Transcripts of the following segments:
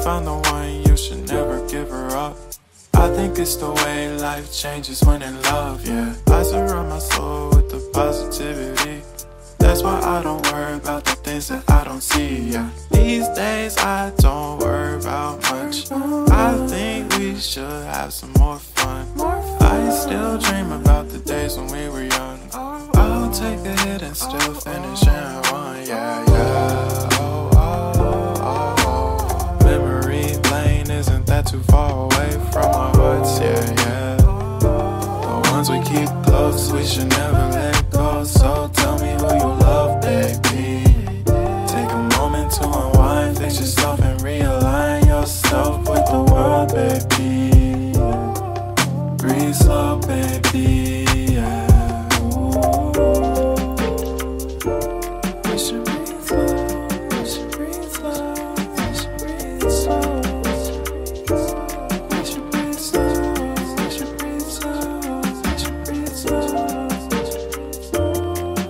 found the one, you should never give her up. I think it's the way life changes when in love, yeah. I surround my soul with the positivity. That's why I don't worry about the things that I don't see, yeah. These days I don't worry about much. I think we should have some more fun. I still dream about the days when we were young. I'll take a hit and still finish in one, yeah, yeah. Memory lane, isn't that too far away from our hearts, yeah, yeah. The ones we keep close, we should never let go. So tell me who you love, baby. Take a moment to unwind, fix yourself and realign yourself with the world, baby. Breathe slow, baby, yeah. We should breathe slow, we should breathe slow, we should breathe slow. We should breathe slow, we should breathe slow, we should breathe slow.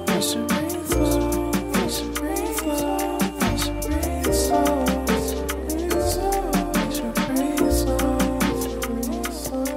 We should breathe slow, we should breathe slow, we should breathe slow. We should breathe slow, breathe slow.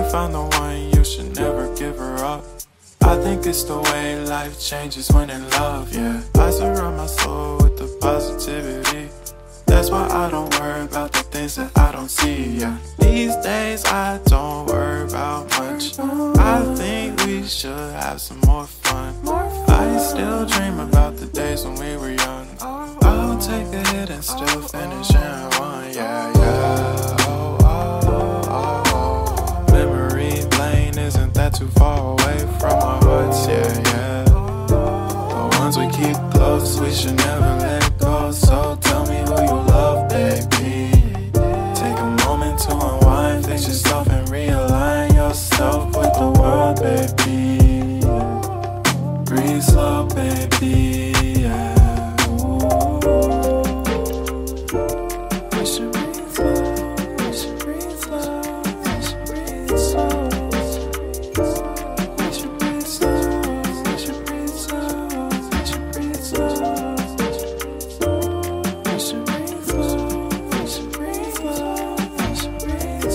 Found the one, you should never give her up. I think it's the way life changes when in love, yeah. I surround my soul with the positivity. That's why I don't worry about the things that I don't see, yeah. These days I don't worry about much. I think we should have some more fun. I still dream about the days when we were young. I'll take a hit and still finish in one, yeah, yeah. Isn't that too far away from our hearts, yeah, yeah. The ones we keep close, we should never let go. So tell me who you love, baby. Take a moment to unwind, fix yourself and realign yourself with the world, baby. Breathe slow, baby, yeah. We should breathe slow, we should breathe slow, we should breathe slow. We should breathe slow, we should breathe slow, we should breathe slow. We should breathe slow, we should breathe slow, we should breathe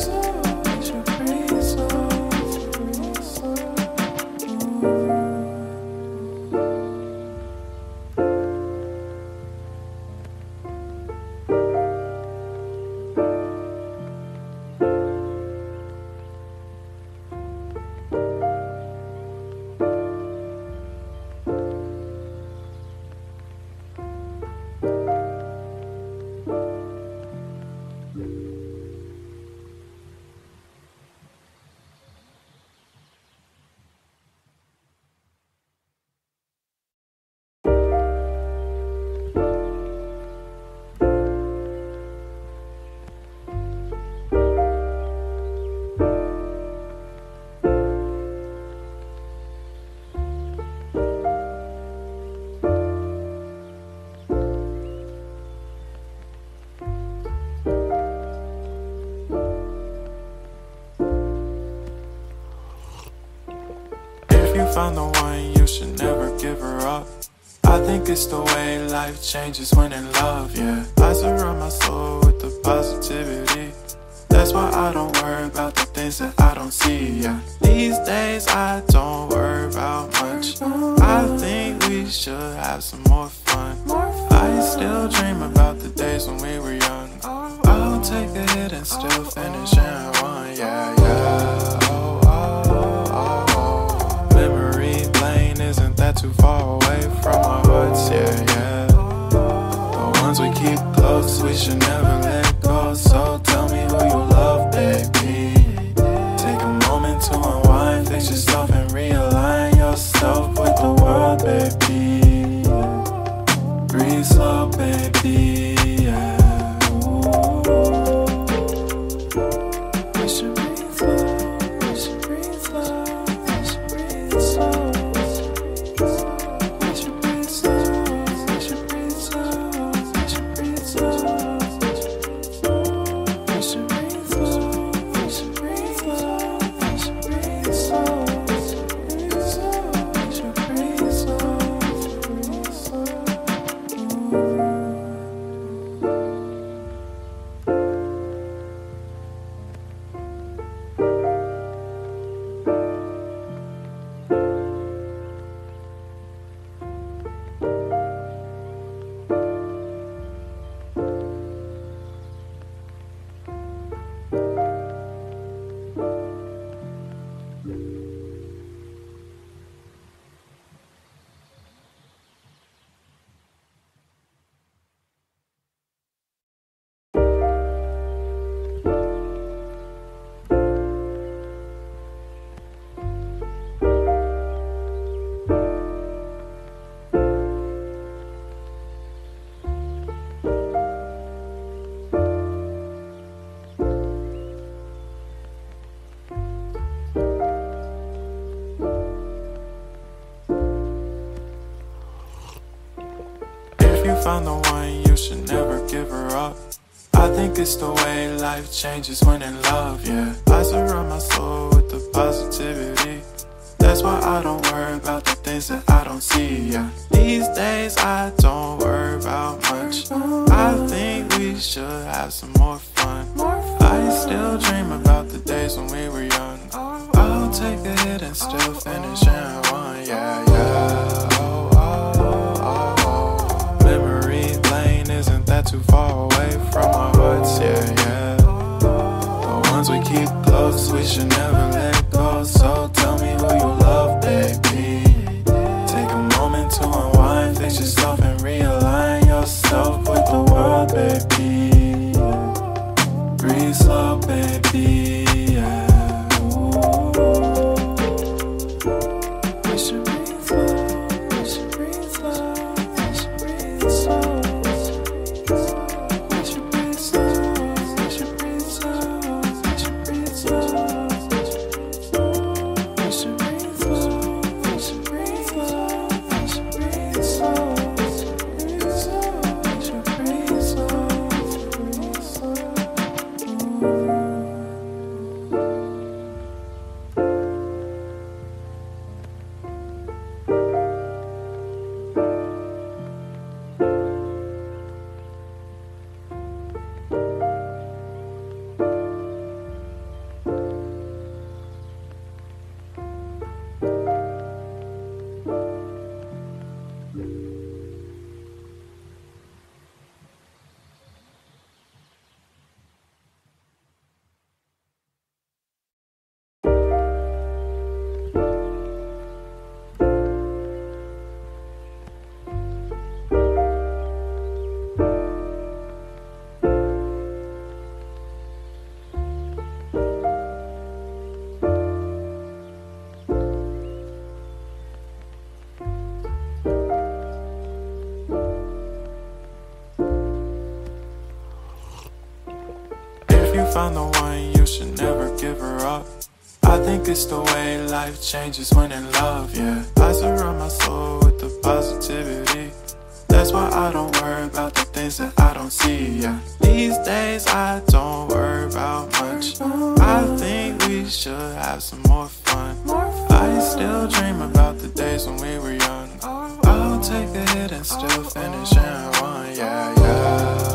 slow. We should breathe slow, breathe slow. Found the one, you should never give her up. I think it's the way life changes when in love, yeah. I surround my soul with the positivity. That's why I don't worry about the things that I don't see, yeah. These days I don't worry about much. I think we should have some more fun. I still dream about the days when we were young. I'll take a hit and still finish in one, yeah, yeah. Oh, oh, oh, oh. Memory lane, isn't that too far away from our hearts, yeah, yeah. The ones we keep close, we should never let go. So tell me who you love, baby. Take a moment to unwind, fix yourself and realign yourself with the world, baby. Breathe slow, baby, yeah. We should breathe slow, we should breathe slow, we should breathe slow. We should breathe slow, we should breathe slow, we should breathe slow. We should breathe slow, we should breathe slow, we should breathe slow. We should breathe slow, breathe slow. If you found the one, you should never give her up. I think it's the way life changes when in love, yeah. I surround my soul with the positivity. That's why I don't worry about the things that I don't see, yeah. These days I don't worry about much. I think we should have some more fun. I still dream about the days when we were young. I'll take a hit and still finish in one, yeah, yeah. Oh, oh, oh, oh. Memory lane, isn't that too far away from our hearts, yeah, yeah. The ones we keep close, we should never let go. So tell me who you love, baby. Take a moment to unwind, fix yourself and realign yourself with the world, baby. Breathe slow, baby, yeah. We should breathe slow, we should breathe slow, we should breathe slow. We should breathe slow, we should breathe slow, we should breathe slow. We should breathe slow, we should breathe slow, we should breathe slow. We should breathe slow, breathe slow. If you found the one, you should never give her up. I think it's the way life changes when in love, yeah. I surround my soul with the positivity. That's why I don't worry about the things that I don't see, yeah. These days I don't worry about much. I think we should have some more fun. I still dream about the days when we were young. I'll take a hit and still finish in one, yeah, yeah.